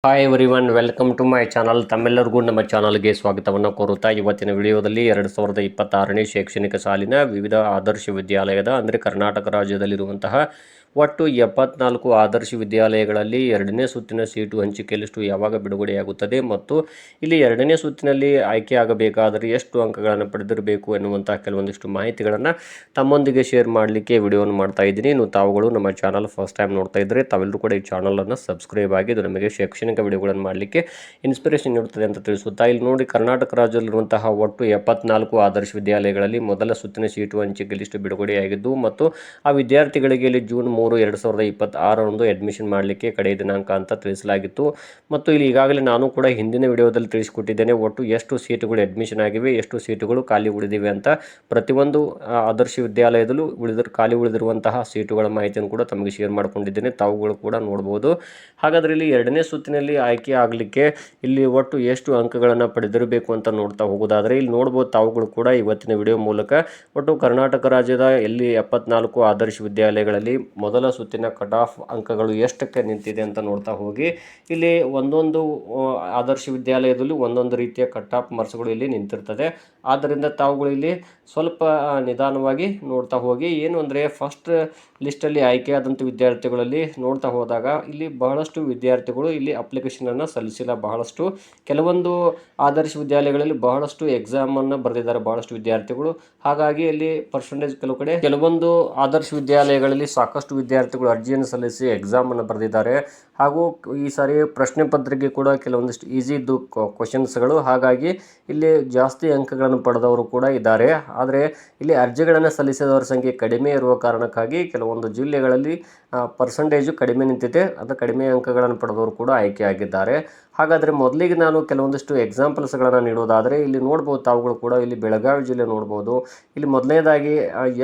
Hi everyone, welcome to my channel. ತಮ್ಮೆಲ್ಲರಿಗೂ ನಮ್ಮ ಚಾನಲ್ಗೆ ಸ್ವಾಗತವನ್ನು ಕೋರುತ್ತಾ ಇವತ್ತಿನ ವಿಡಿಯೋದಲ್ಲಿ 2026ನೇ ಶೈಕ್ಷಣಿಕ ಸಾಲಿನ ವಿವಿಧ ಆದರ್ಶ ವಿದ್ಯಾಲಯದ ಅಂದರೆ ಕರ್ನಾಟಕ ರಾಜ್ಯದಲ್ಲಿರುವಂತಹ ಒಟ್ಟು 74 ಆದರ್ಶ ವಿದ್ಯಾಲಯಗಳಲ್ಲಿ ಎರಡನೇ ಸುತ್ತಿನ ಸೀಟು ಹಂಚಿಕೆ ಲಿಸ್ಟು ಯಾವಾಗ ಬಿಡುಗಡೆಯಾಗುತ್ತದೆ ಮತ್ತು ಇಲ್ಲಿ ಎರಡನೇ ಸುತ್ತಿನಲ್ಲಿ ಆಯ್ಕೆ ಆಗಬೇಕಾದರೆ ಎಷ್ಟು ಅಂಕಗಳನ್ನು ಪಡೆದಿರಬೇಕು ಎನ್ನುವಂತಹ ಕೆಲವೊಂದಿಷ್ಟು ಮಾಹಿತಿಗಳನ್ನು ತಮ್ಮೊಂದಿಗೆ ಶೇರ್ ಮಾಡಲಿಕ್ಕೆ ವಿಡಿಯೋವನ್ನು ಮಾಡ್ತಾ ಇದ್ದೀನಿ. ಇನ್ನು ತಾವುಗಳು ನಮ್ಮ ಚಾನಲ್ ಫಸ್ಟ್ ಟೈಮ್ ನೋಡ್ತಾ ಇದ್ದರೆ ತಾವೆಲ್ಲರೂ ಕೂಡ ಈ ಚಾನಲನ್ನು ಸಬ್ಸ್ಕ್ರೈಬ್ ಆಗಿ ಇದು ನಮಗೆ ಶೈಕ್ಷಣಿಕ ವಿಡಿಯೋಗಳನ್ನು ಮಾಡಲಿಕ್ಕೆ ಇನ್ಸ್ಪಿರೇಷನ್ ನೀಡುತ್ತದೆ ಅಂತ ತಿಳಿಸುತ್ತಾ, ಇಲ್ಲಿ ನೋಡಿ ಕರ್ನಾಟಕ ರಾಜ್ಯದಲ್ಲಿರುವಂತಹ ಒಟ್ಟು 74 ಆದರ್ಶ ವಿದ್ಯಾಲಯಗಳಲ್ಲಿ ಮೊದಲ ಸುತ್ತಿನ ಸೀಟು ಹಂಚಿಕೆ ಲಿಸ್ಟ್ ಬಿಡುಗಡೆಯಾಗಿದ್ದು ಮತ್ತು ಆ ವಿದ್ಯಾರ್ಥಿಗಳಿಗೆ ಇಲ್ಲಿ ಜೂನ್ 3, 2026 ಅಡ್ಮಿಷನ್ ಮಾಡಲಿಕ್ಕೆ ಕಡೆಯ ದಿನಾಂಕ ಅಂತ ತಿಳಿಸಲಾಗಿತ್ತು. ಮತ್ತು ಇಲ್ಲಿ ಈಗಾಗಲೇ ನಾನು ಕೂಡ ಹಿಂದಿನ ವಿಡಿಯೋದಲ್ಲಿ ತಿಳಿಸಿಕೊಟ್ಟಿದ್ದೇನೆ ಒಟ್ಟು ಎಷ್ಟು ಸೀಟುಗಳು ಅಡ್ಮಿಷನ್ ಆಗಿವೆ, ಎಷ್ಟು ಸೀಟುಗಳು ಖಾಲಿ ಉಳಿದಿವೆ ಅಂತ. ಪ್ರತಿಯೊಂದು ಆದರ್ಶ ವಿದ್ಯಾಲಯದಲ್ಲೂ ಖಾಲಿ ಉಳಿದಿರುವಂತಹ ಸೀಟುಗಳ ಮಾಹಿತಿಯನ್ನು ಕೂಡ ತಮಗೆ ಶೇರ್ ಮಾಡಿಕೊಂಡಿದ್ದೇನೆ, ತಾವುಗಳು ಕೂಡ ನೋಡ್ಬೋದು. ಹಾಗಾದರೆ ಇಲ್ಲಿ ಎರಡನೇ ಸುತ್ತಿನಲ್ಲಿ ಆಯ್ಕೆ ಆಗಲಿಕ್ಕೆ ಇಲ್ಲಿ ಒಟ್ಟು ಎಷ್ಟು ಅಂಕಗಳನ್ನು ಪಡೆದಿರಬೇಕು ಅಂತ ನೋಡ್ತಾ ಹೋಗೋದಾದರೆ ಇಲ್ಲಿ ನೋಡ್ಬೋದು ತಾವುಗಳು ಕೂಡ ಇವತ್ತಿನ ವಿಡಿಯೋ ಮೂಲಕ ಒಟ್ಟು ಕರ್ನಾಟಕ ರಾಜ್ಯದ ಎಲ್ಲಿ 74 ಆದರ್ಶ ವಿದ್ಯಾಲಯಗಳಲ್ಲಿ ಮೊದಲ ಸುತ್ತಿನ ಕಟ್ ಆಫ್ ಅಂಕಗಳು ಎಷ್ಟಕ್ಕೆ ನಿಂತಿದೆ ಅಂತ ನೋಡ್ತಾ ಹೋಗಿ, ಇಲ್ಲಿ ಒಂದೊಂದು ಆದರ್ಶ ವಿದ್ಯಾಲಯದಲ್ಲಿ ಒಂದೊಂದು ರೀತಿಯ ಕಟ್ ಆಫ್ ಮಾರ್ಕ್ಸ್ಗಳು ಇಲ್ಲಿ ನಿಂತಿರ್ತದೆ. ಆದ್ದರಿಂದ ತಾವುಗಳು ಇಲ್ಲಿ ಸ್ವಲ್ಪ ನಿಧಾನವಾಗಿ ನೋಡ್ತಾ ಹೋಗಿ. ಏನು ಅಂದರೆ ಫಸ್ಟ್ ಲಿಸ್ಟಲ್ಲಿ ಆಯ್ಕೆಯಾದಂಥ ವಿದ್ಯಾರ್ಥಿಗಳಲ್ಲಿ ನೋಡ್ತಾ ಹೋದಾಗ ಇಲ್ಲಿ ಬಹಳಷ್ಟು ವಿದ್ಯಾರ್ಥಿಗಳು ಇಲ್ಲಿ ಅಪ್ಲಿಕೇಶನನ್ನು ಸಲ್ಲಿಸಿಲ್ಲ. ಬಹಳಷ್ಟು ಕೆಲವೊಂದು ಆದರ್ಶ ವಿದ್ಯಾಲಯಗಳಲ್ಲಿ ಬಹಳಷ್ಟು ಎಕ್ಸಾಮನ್ನು ಬರೆದಿದ್ದಾರೆ ಬಹಳಷ್ಟು ವಿದ್ಯಾರ್ಥಿಗಳು. ಹಾಗಾಗಿ ಇಲ್ಲಿ ಪರ್ಸೆಂಟೇಜ್ ಕೆಲವೊಂದು ಆದರ್ಶ ವಿದ್ಯಾಲಯಗಳಲ್ಲಿ ಸಾಕಷ್ಟು ವಿದ್ಯಾರ್ಥಿಗಳು ಅರ್ಜಿಯನ್ನು ಸಲ್ಲಿಸಿ ಎಕ್ಸಾಮನ್ನು ಬರೆದಿದ್ದಾರೆ. ಹಾಗೂ ಈ ಸಾರಿ ಪ್ರಶ್ನೆ ಪತ್ರಿಕೆ ಕೂಡ ಕೆಲವೊಂದಿಷ್ಟು ಈಸಿ ಇದ್ದು ಕ್ವಶನ್ಸ್ಗಳು. ಹಾಗಾಗಿ ಇಲ್ಲಿ ಜಾಸ್ತಿ ಅಂಕಗಳನ್ನು ಪಡೆದವರು ಕೂಡ ಇದ್ದಾರೆ. ಆದರೆ ಇಲ್ಲಿ ಅರ್ಜಿಗಳನ್ನು ಸಲ್ಲಿಸಿದವರ ಸಂಖ್ಯೆ ಕಡಿಮೆ ಇರುವ ಕಾರಣಕ್ಕಾಗಿ ಕೆಲವೊಂದು ಜಿಲ್ಲೆಗಳಲ್ಲಿ ಪರ್ಸೆಂಟೇಜು ಕಡಿಮೆ ನಿಂತಿದೆ. ಅದು ಕಡಿಮೆ ಅಂಕಗಳನ್ನು ಪಡೆದವರು ಕೂಡ ಆಯ್ಕೆಯಾಗಿದ್ದಾರೆ. ಹಾಗಾದರೆ ಮೊದಲಿಗೆ ನಾನು ಕೆಲವೊಂದಿಷ್ಟು ಎಕ್ಸಾಂಪಲ್ಸ್ಗಳನ್ನು ನೀಡೋದಾದರೆ ಇಲ್ಲಿ ನೋಡ್ಬೋದು ತಾವುಗಳು ಕೂಡ ಇಲ್ಲಿ ಬೆಳಗಾವಿ ಜಿಲ್ಲೆ ನೋಡ್ಬೋದು. ಇಲ್ಲಿ ಮೊದಲನೇದಾಗಿ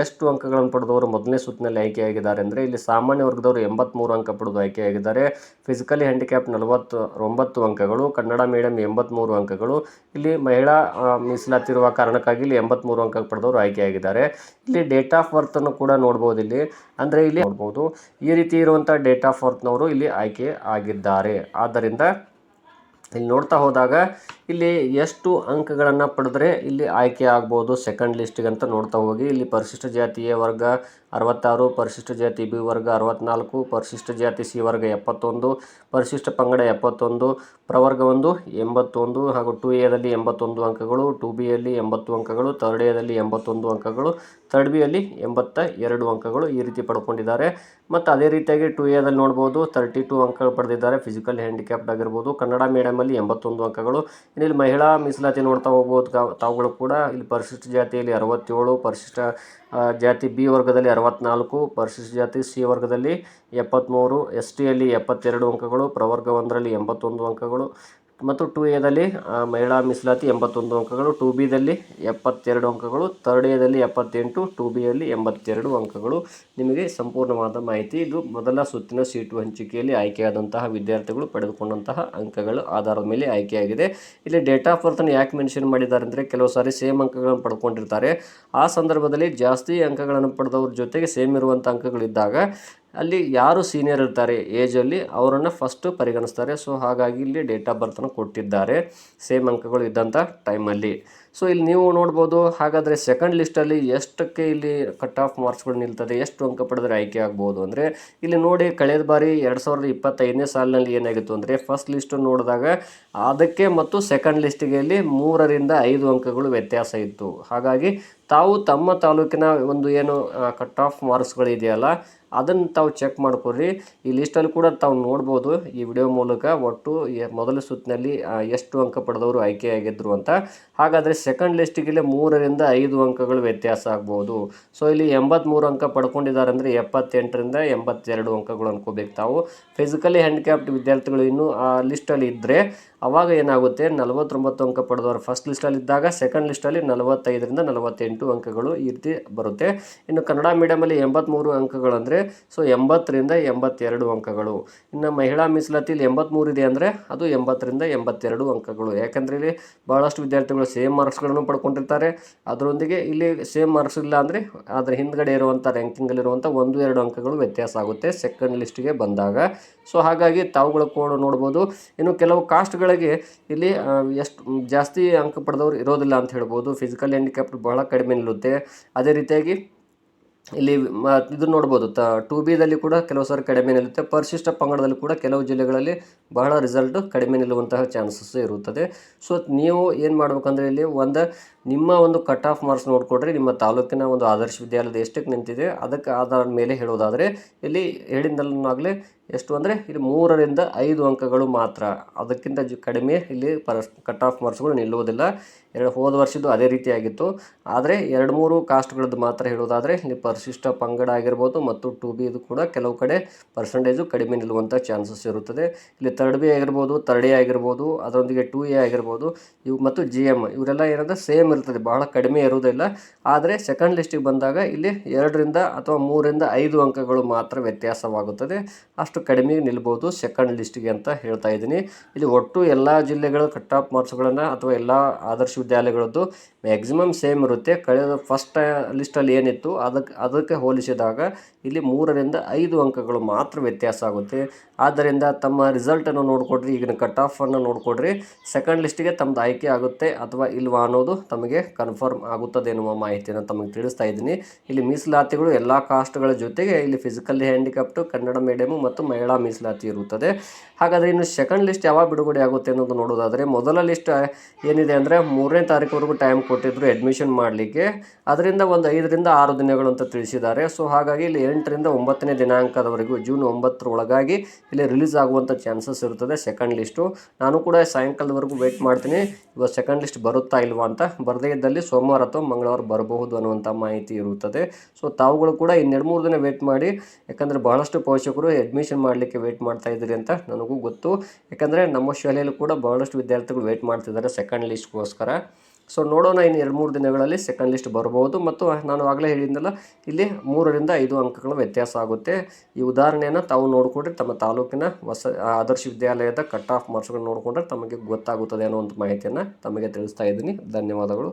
ಎಷ್ಟು ಅಂಕಗಳನ್ನು ಪಡೆದವರು ಮೊದಲನೇ ಸುತ್ತಿನಲ್ಲಿ ಆಯ್ಕೆಯಾಗಿದ್ದಾರೆ ಅಂದರೆ ಇಲ್ಲಿ ಸಾಮಾನ್ಯ ವರ್ಗದವರು 83 ಅಂಕ ಪಡೆದು ಆಯ್ಕೆಯಾಗಿದ್ದಾರೆ. ಫಿಸಿಕಲಿ ಹ್ಯಾಂಡಿಕ್ಯಾಪ್ 49 ಅಂಕಗಳು, ಕನ್ನಡ ಮೀಡಿಯಂ 83 ಅಂಕಗಳು. ಇಲ್ಲಿ ಮಹಿಳಾ ಮೀಸಲಾತಿ ಇರುವ ಕಾರಣಕ್ಕಾಗಿ ಇಲ್ಲಿ 83 ಅಂಕ ಪಡೆದವರು ಆಯ್ಕೆಯಾಗಿದ್ದಾರೆ. ಇಲ್ಲಿ ಡೇಟ್ ಆಫ್ ಬರ್ತನ್ನು ಕೂಡ ನೋಡ್ಬೋದು. ಇಲ್ಲಿ ಅಂದರೆ ಇಲ್ಲಿ ನೋಡ್ಬೋದು ಈ ರೀತಿ ಇರುವಂಥ ಡೇಟ್ ಆಫ್ ಬರ್ತನವರು ಇಲ್ಲಿ ಆಯ್ಕೆ ಆಗಿದ್ದಾರೆ. ಆದ್ದರಿಂದ ಇಲ್ಲಿ ನೋಡ್ತಾ ಹೋದಾಗ ಇಲ್ಲಿ ಎಷ್ಟು ಅಂಕಗಳನ್ನು ಪಡೆದ್ರೆ ಇಲ್ಲಿ ಆಯ್ಕೆ ಆಗ್ಬೋದು ಸೆಕೆಂಡ್ ಲಿಸ್ಟಿಗೆ ಅಂತ ನೋಡ್ತಾ ಹೋಗಿ, ಇಲ್ಲಿ ಪರಿಶಿಷ್ಟ ಜಾತಿ ಎ ವರ್ಗ 66, ಪರಿಶಿಷ್ಟ ಜಾತಿ ಬಿ ವರ್ಗ 64, ಪರಿಶಿಷ್ಟ ಜಾತಿ ಸಿ ವರ್ಗ 71, ಪರಿಶಿಷ್ಟ ಪಂಗಡ 71, ಪ್ರವರ್ಗ 1 81 ಹಾಗೂ 2A ದಲ್ಲಿ 81 ಅಂಕಗಳು, 2B ಯಲ್ಲಿ 80 ಅಂಕಗಳು, 3rd A ದಲ್ಲಿ 81 ಅಂಕಗಳು, 3rd B ಯಲ್ಲಿ 82 ಅಂಕಗಳು ಈ ರೀತಿ ಪಡ್ಕೊಂಡಿದ್ದಾರೆ. ಮತ್ತು ಅದೇ ರೀತಿಯಾಗಿ 2A ದಲ್ಲಿ ನೋಡ್ಬೋದು 32 ಅಂಕಗಳು ಪಡೆದಿದ್ದಾರೆ. ಫಿಸಿಕಲ್ ಹ್ಯಾಂಡಿಕ್ಯಾಪ್ಡ್ ಆಗಿರ್ಬೋದು. ಕನ್ನಡ ಮೀಡಿಯಮಲ್ಲಿ 81 ಅಂಕಗಳು. ಇಲ್ಲಿ ಮಹಿಳಾ ಮೀಸಲಾತಿ ನೋಡ್ತಾ ಹೋಗ್ಬೋದು ತಾವುಗಳು ಕೂಡ. ಇಲ್ಲಿ ಪರಿಶಿಷ್ಟ ಜಾತಿಯಲ್ಲಿ 67, ಪರಿಶಿಷ್ಟ ಜಾತಿ ಬಿ ವರ್ಗದಲ್ಲಿ 64, ಪರಿಶಿಷ್ಟ ಜಾತಿ ಸಿ ವರ್ಗದಲ್ಲಿ 73, ST ಯಲ್ಲಿ 72 ಅಂಕಗಳು, ಪ್ರವರ್ಗ 1ರಲ್ಲಿ 81 ಅಂಕಗಳು ಮತ್ತು 2A ದಲ್ಲಿ ಮಹಿಳಾ ಮೀಸಲಾತಿ 81 ಅಂಕಗಳು, 2B ದಲ್ಲಿ 72 ಅಂಕಗಳು, 3rd A ದಲ್ಲಿ 78, 2B ಯಲ್ಲಿ 82 ಅಂಕಗಳು. ನಿಮಗೆ ಸಂಪೂರ್ಣವಾದ ಮಾಹಿತಿ ಇದು ಮೊದಲ ಸುತ್ತಿನ ಸೀಟು ಹಂಚಿಕೆಯಲ್ಲಿ ಆಯ್ಕೆಯಾದಂತಹ ವಿದ್ಯಾರ್ಥಿಗಳು ಪಡೆದುಕೊಂಡಂತಹ ಅಂಕಗಳ ಆಧಾರದ ಮೇಲೆ ಆಯ್ಕೆಯಾಗಿದೆ. ಇಲ್ಲಿ ಡೇಟ್ ಆಫ್ ಬರ್ತನ್ನು ಯಾಕೆ ಮೆನ್ಷನ್ ಮಾಡಿದ್ದಾರೆ ಅಂದರೆ ಕೆಲವು ಸಾರಿ ಸೇಮ್ ಅಂಕಗಳನ್ನು ಪಡ್ಕೊಂಡಿರ್ತಾರೆ. ಆ ಸಂದರ್ಭದಲ್ಲಿ ಜಾಸ್ತಿ ಅಂಕಗಳನ್ನು ಪಡೆದವ್ರ ಜೊತೆಗೆ ಸೇಮ್ ಇರುವಂಥ ಅಂಕಗಳಿದ್ದಾಗ ಅಲ್ಲಿ ಯಾರು ಸೀನಿಯರ್ ಇರ್ತಾರೆ ಏಜಲ್ಲಿ ಅವರನ್ನು ಫಸ್ಟು ಪರಿಗಣಿಸ್ತಾರೆ. ಸೊ ಹಾಗಾಗಿ ಇಲ್ಲಿ ಡೇಟ್ ಆಫ್ ಬರ್ತನ್ನು ಕೊಟ್ಟಿದ್ದಾರೆ ಸೇಮ್ ಅಂಕಗಳು ಇದ್ದಂಥ ಟೈಮಲ್ಲಿ. ಸೊ ಇಲ್ಲಿ ನೀವು ನೋಡ್ಬೋದು. ಹಾಗಾದರೆ ಸೆಕೆಂಡ್ ಲಿಸ್ಟಲ್ಲಿ ಎಷ್ಟಕ್ಕೆ ಇಲ್ಲಿ ಕಟ್ ಆಫ್ ಮಾರ್ಕ್ಸ್ಗಳು ನಿಲ್ತದೆ, ಎಷ್ಟು ಅಂಕ ಪಡೆದರೆ ಆಯ್ಕೆ ಆಗ್ಬೋದು ಅಂದರೆ ಇಲ್ಲಿ ನೋಡಿ ಕಳೆದ ಬಾರಿ 2025ನೇ ಸಾಲಿನಲ್ಲಿ ಏನಾಗಿತ್ತು ಅಂದರೆ ಫಸ್ಟ್ ಲಿಸ್ಟು ನೋಡಿದಾಗ ಅದಕ್ಕೆ ಮತ್ತು ಸೆಕೆಂಡ್ ಲಿಸ್ಟಿಗೆ ಇಲ್ಲಿ 3 ರಿಂದ 5 ಅಂಕಗಳು ವ್ಯತ್ಯಾಸ ಇತ್ತು. ಹಾಗಾಗಿ ತಾವು ತಮ್ಮ ತಾಲೂಕಿನ ಒಂದು ಏನು ಕಟ್ ಆಫ್ ಮಾರ್ಕ್ಸ್ಗಳಿದೆಯಲ್ಲ ಅದನ್ನು ತಾವು ಚೆಕ್ ಮಾಡ್ಕೊಳ್ರಿ. ಈ ಲಿಸ್ಟಲ್ಲಿ ಕೂಡ ತಾವು ನೋಡ್ಬೋದು ಈ ವಿಡಿಯೋ ಮೂಲಕ ಒಟ್ಟು ಮೊದಲ ಸುತ್ತಿನಲ್ಲಿ ಎಷ್ಟು ಅಂಕ ಪಡೆದವರು ಆಯ್ಕೆಯಾಗಿದ್ದರು ಅಂತ. ಹಾಗಾದರೆ ಸೆಕೆಂಡ್ ಲಿಸ್ಟಿಗೆ 3 ರಿಂದ 5 ಅಂಕಗಳು ವ್ಯತ್ಯಾಸ ಆಗ್ಬೋದು. ಸೊ ಇಲ್ಲಿ 83 ಅಂಕ ಪಡ್ಕೊಂಡಿದ್ದಾರೆ ಅಂದರೆ 78 ರಿಂದ 82 ಅಂಕಗಳು ಅನ್ಕೋಬೇಕು ತಾವು. ಫಿಸಿಕಲಿ ಹ್ಯಾಂಡಿಕ್ಯಾಪ್ಡ್ ವಿದ್ಯಾರ್ಥಿಗಳು ಇನ್ನೂ ಆ ಲಿಸ್ಟಲ್ಲಿ ಇದ್ದರೆ ಅವಾಗ ಏನಾಗುತ್ತೆ 49 ಅಂಕ ಪಡೆದವರು ಫಸ್ಟ್ ಲಿಸ್ಟಲ್ಲಿ ಇದ್ದಾಗ ಸೆಕೆಂಡ್ ಲಿಸ್ಟಲ್ಲಿ 45 ರಿಂದ 48 ಅಂಕಗಳು ಈ ರೀತಿ ಬರುತ್ತೆ. ಇನ್ನು ಕನ್ನಡ ಮೀಡಿಯಮಲ್ಲಿ 83 ಅಂಕಗಳು ಅಂದರೆ ಸೊ 80ರಿಂದ 82 ಅಂಕಗಳು. ಇನ್ನು ಮಹಿಳಾ ಮೀಸಲಾತಿಯಲ್ಲಿ 83 ಇದೆ ಅಂದರೆ ಅದು 80ರಿಂದ 82 ಅಂಕಗಳು. ಯಾಕಂದರೆ ಇಲ್ಲಿ ಭಾಳಷ್ಟು ವಿದ್ಯಾರ್ಥಿಗಳು ಸೇಮ್ ಮಾರ್ಕ್ಸ್ಗಳನ್ನು ಪಡ್ಕೊಂಡಿರ್ತಾರೆ. ಅದರೊಂದಿಗೆ ಇಲ್ಲಿ ಸೇಮ್ ಮಾರ್ಕ್ಸ್ ಇಲ್ಲ ಅಂದರೆ ಅದರ ಹಿಂದ್ಗಡೆ ಇರುವಂಥ ರ್ಯಾಂಕಿಂಗಲ್ಲಿರುವಂಥ 1-2 ಅಂಕಗಳು ವ್ಯತ್ಯಾಸ ಆಗುತ್ತೆ ಸೆಕೆಂಡ್ ಲಿಸ್ಟಿಗೆ ಬಂದಾಗ. ಸೊ ಹಾಗಾಗಿ ತಾವುಗಳು ಕೂಡ ನೋಡ್ಬೋದು. ಇನ್ನು ಕೆಲವು ಕಾಸ್ಟ್ಗಳಿಗೆ ಇಲ್ಲಿ ಎಷ್ಟು ಜಾಸ್ತಿ ಅಂಕ ಪಡೆದವರು ಇರೋದಿಲ್ಲ ಅಂತ ಹೇಳ್ಬೋದು. ಫಿಸಿಕಲ್ ಹ್ಯಾಂಡಿಕ್ಯಾಪ್ಟ್ ಬಹಳ ಕಡಿಮೆ ನಿಲ್ಲುತ್ತೆ. ಅದೇ ರೀತಿಯಾಗಿ ಇಲ್ಲಿ ಇದು ನೋಡ್ಬೋದು 2B ಕೂಡ ಕೆಲವು ಸಾರಿ ಕಡಿಮೆ ನಿಲ್ಲುತ್ತೆ. ಪರಿಶಿಷ್ಟ ಪಂಗಡದಲ್ಲಿ ಕೂಡ ಕೆಲವು ಜಿಲ್ಲೆಗಳಲ್ಲಿ ಬಹಳ ರಿಸಲ್ಟು ಕಡಿಮೆ ನಿಲ್ಲುವಂತಹ ಚಾನ್ಸಸ್ ಇರುತ್ತದೆ. ಸೊ ನೀವು ಏನು ಮಾಡ್ಬೇಕಂದ್ರೆ ಇಲ್ಲಿ ನಿಮ್ಮ ಒಂದು ಕಟ್ ಆಫ್ ಮಾರ್ಕ್ಸ್ ನೋಡಿಕೊಡ್ರಿ. ನಿಮ್ಮ ತಾಲೂಕಿನ ಒಂದು ಆದರ್ಶ ವಿದ್ಯಾಲಯದ ಎಷ್ಟಕ್ಕೆ ನಿಂತಿದೆ ಅದಕ್ಕೆ ಆಧಾರದ ಮೇಲೆ ಹೇಳೋದಾದರೆ ಇಲ್ಲಿ ಹೇಳಿದ್ದಲ್ಲಾಗಲೇ ಎಷ್ಟು ಅಂದರೆ ಇಲ್ಲಿ 3ರಿಂದ 5 ಅಂಕಗಳು ಮಾತ್ರ, ಅದಕ್ಕಿಂತ ಕಡಿಮೆ ಇಲ್ಲಿ ಕಟ್ ಆಫ್ ಮಾರ್ಕ್ಸ್ಗಳು ನಿಲ್ಲುವುದಿಲ್ಲ. ಹೋದ ವರ್ಷದ್ದು ಅದೇ ರೀತಿಯಾಗಿತ್ತು. ಆದರೆ 2-3 ಕಾಸ್ಟ್ಗಳದ್ದು ಮಾತ್ರ ಹೇಳೋದಾದರೆ ಇಲ್ಲಿ ಪರಿಶಿಷ್ಟ ಪಂಗಡ ಆಗಿರ್ಬೋದು ಮತ್ತು 2B ಕೂಡ ಕೆಲವು ಕಡೆ ಪರ್ಸೆಂಟೇಜು ಕಡಿಮೆ ನಿಲ್ಲುವಂಥ ಚಾನ್ಸಸ್ ಇರುತ್ತದೆ. ಇಲ್ಲಿ 3rd B ಆಗಿರ್ಬೋದು, 3rd A ಆಗಿರ್ಬೋದು, ಅದರೊಂದಿಗೆ 2A ಆಗಿರ್ಬೋದು, ಇವು ಮತ್ತು GM ಇವರೆಲ್ಲ ಏನಂದರೆ ಸೇಮ್ ಇರ್ತದೆ, ಬಹಳ ಕಡಿಮೆ ಇರುವುದಿಲ್ಲ. ಆದರೆ ಸೆಕೆಂಡ್ ಲಿಸ್ಟಿಗೆ ಬಂದಾಗ ಇಲ್ಲಿ 2ರಿಂದ ಅಥವಾ 3ರಿಂದ 5 ಅಂಕಗಳು ಮಾತ್ರ ವ್ಯತ್ಯಾಸವಾಗುತ್ತದೆ. ಅಷ್ಟು ಕಡಿಮೆ ನಿಲ್ಬೋದು ಸೆಕೆಂಡ್ ಲಿಸ್ಟಿಗೆ ಅಂತ ಹೇಳ್ತಾ ಇದ್ದೀನಿ. ಇಲ್ಲಿ ಒಟ್ಟು ಎಲ್ಲ ಜಿಲ್ಲೆಗಳ ಕಟ್ ಆಫ್ ಮಾರ್ಕ್ಸ್ಗಳನ್ನು ಅಥವಾ ಎಲ್ಲ ಆದರ್ಶ ವಿದ್ಯಾಲಯಗಳದ್ದು ಮ್ಯಾಕ್ಸಿಮಮ್ ಸೇಮ್ ಇರುತ್ತೆ. ಕಳೆದ ಫಸ್ಟ್ ಲಿಸ್ಟಲ್ಲಿ ಏನಿತ್ತು ಅದಕ್ಕೆ ಹೋಲಿಸಿದಾಗ ಇಲ್ಲಿ 3ರಿಂದ 5 ಅಂಕಗಳು ಮಾತ್ರ ವ್ಯತ್ಯಾಸ ಆಗುತ್ತೆ. ಆದ್ದರಿಂದ ತಮ್ಮ ರಿಸಲ್ಟನ್ನು ನೋಡಿಕೊಡ್ರಿ, ಈಗಿನ ಕಟ್ ಆಫನ್ನು ನೋಡಿಕೊಡ್ರಿ. ಸೆಕೆಂಡ್ ಲಿಸ್ಟಿಗೆ ತಮ್ಮದು ಆಯ್ಕೆ ಆಗುತ್ತೆ ಅಥವಾ ಇಲ್ವಾ ಅನ್ನೋದು ತಮಗೆ ಕನ್ಫರ್ಮ್ ಆಗುತ್ತದೆ ಎನ್ನುವ ಮಾಹಿತಿಯನ್ನು ತಮಗೆ ತಿಳಿಸ್ತಾ ಇದ್ದೀನಿ. ಇಲ್ಲಿ ಮೀಸಲಾತಿಗಳು ಎಲ್ಲ ಕಾಸ್ಟ್ಗಳ ಜೊತೆಗೆ ಇಲ್ಲಿ ಫಿಸಿಕಲಿ ಹ್ಯಾಂಡಿಕ್ಯಾಪ್ಟು, ಕನ್ನಡ ಮೀಡಿಯಮು ಮತ್ತು ಮಹಿಳಾ ಮೀಸಲಾತಿ ಇರುತ್ತದೆ. ಹಾಗಾದರೆ ಇನ್ನು ಸೆಕೆಂಡ್ ಲಿಸ್ಟ್ ಯಾವಾಗ ಬಿಡುಗಡೆ ಆಗುತ್ತೆ ಅನ್ನೋದು ನೋಡೋದಾದರೆ ಮೊದಲ ಲಿಸ್ಟ್ ಏನಿದೆ ಅಂದರೆ 3ನೇ ತಾರೀಕುವರೆಗೂ ಟೈಮ್ ಕೊಟ್ಟಿದ್ದರು ಅಡ್ಮಿಷನ್ ಮಾಡಲಿಕ್ಕೆ. ಅದರಿಂದ ಒಂದು 5ರಿಂದ 6 ದಿನಗಳು ಅಂತ ತಿಳಿಸಿದ್ದಾರೆ. ಸೊ ಹಾಗಾಗಿ ಇಲ್ಲಿ 8ರಿಂದ 9ನೇ ದಿನಾಂಕದವರೆಗೂ ಜೂನ್ 9ರ ಒಳಗಾಗಿ ಇಲ್ಲಿ ರಿಲೀಸ್ ಆಗುವಂಥ ಚಾನ್ಸಸ್ ಇರುತ್ತದೆ ಸೆಕೆಂಡ್ ಲಿಸ್ಟು. ನಾನು ಕೂಡ ಸಾಯಂಕಾಲದವರೆಗೂ ವೆಯ್ಟ್ ಮಾಡ್ತೀನಿ ಇವಾಗ ಸೆಕೆಂಡ್ ಲಿಸ್ಟ್ ಬರುತ್ತಾ ಇಲ್ವಾ ಅಂತ. ಬರದೇ ಇದ್ದಲ್ಲಿ ಸೋಮವಾರ ಅಥವಾ ಮಂಗಳವಾರ ಬರಬಹುದು ಅನ್ನುವಂಥ ಮಾಹಿತಿ ಇರುತ್ತದೆ. ಸೊ ತಾವುಗಳು ಕೂಡ ಇನ್ನು 2-3 ದಿನ ವೆಯ್ಟ್ ಮಾಡಿ, ಯಾಕಂದರೆ ಬಹಳಷ್ಟು ಪೋಷಕರು ಅಡ್ಮಿಷನ್ ಮಾಡಲಿಕ್ಕೆ ವೆಯ್ಟ್ ಮಾಡ್ತಾ ಇದ್ದೀರಿ ಅಂತ ನನಗೂ ಗೊತ್ತು. ಯಾಕಂದರೆ ನಮ್ಮ ಶಾಲೆಯಲ್ಲೂ ಕೂಡ ಬಹಳಷ್ಟು ವಿದ್ಯಾರ್ಥಿಗಳು ವೆಯ್ಟ್ ಮಾಡ್ತಿದ್ದಾರೆ ಸೆಕೆಂಡ್ ಲಿಸ್ಟ್ಗೋಸ್ಕರ. ಸೊ ನೋಡೋಣ, ಇನ್ನು 2-3 ದಿನಗಳಲ್ಲಿ ಸೆಕೆಂಡ್ ಲಿಸ್ಟ್ ಬರ್ಬೋದು. ಮತ್ತು ನಾನು ಆಗಲೇ ಹೇಳಿದ್ನಲ್ಲ, ಇಲ್ಲಿ 3ರಿಂದ 5 ಅಂಕಗಳ ವ್ಯತ್ಯಾಸ ಆಗುತ್ತೆ. ಈ ಉದಾಹರಣೆಯನ್ನು ತಾವು ನೋಡಿಕೊಂಡ್ರೆ ತಮ್ಮ ತಾಲೂಕಿನ ಆದರ್ಶ ವಿದ್ಯಾಲಯದ ಕಟ್ ಆಫ್ ಮಾರ್ಕ್ಸ್ಗಳು ನೋಡಿಕೊಂಡ್ರೆ ತಮಗೆ ಗೊತ್ತಾಗುತ್ತದೆ ಅನ್ನೋ ಒಂದು ಮಾಹಿತಿಯನ್ನು ತಮಗೆ ತಿಳಿಸ್ತಾ ಇದ್ದೀನಿ. ಧನ್ಯವಾದಗಳು.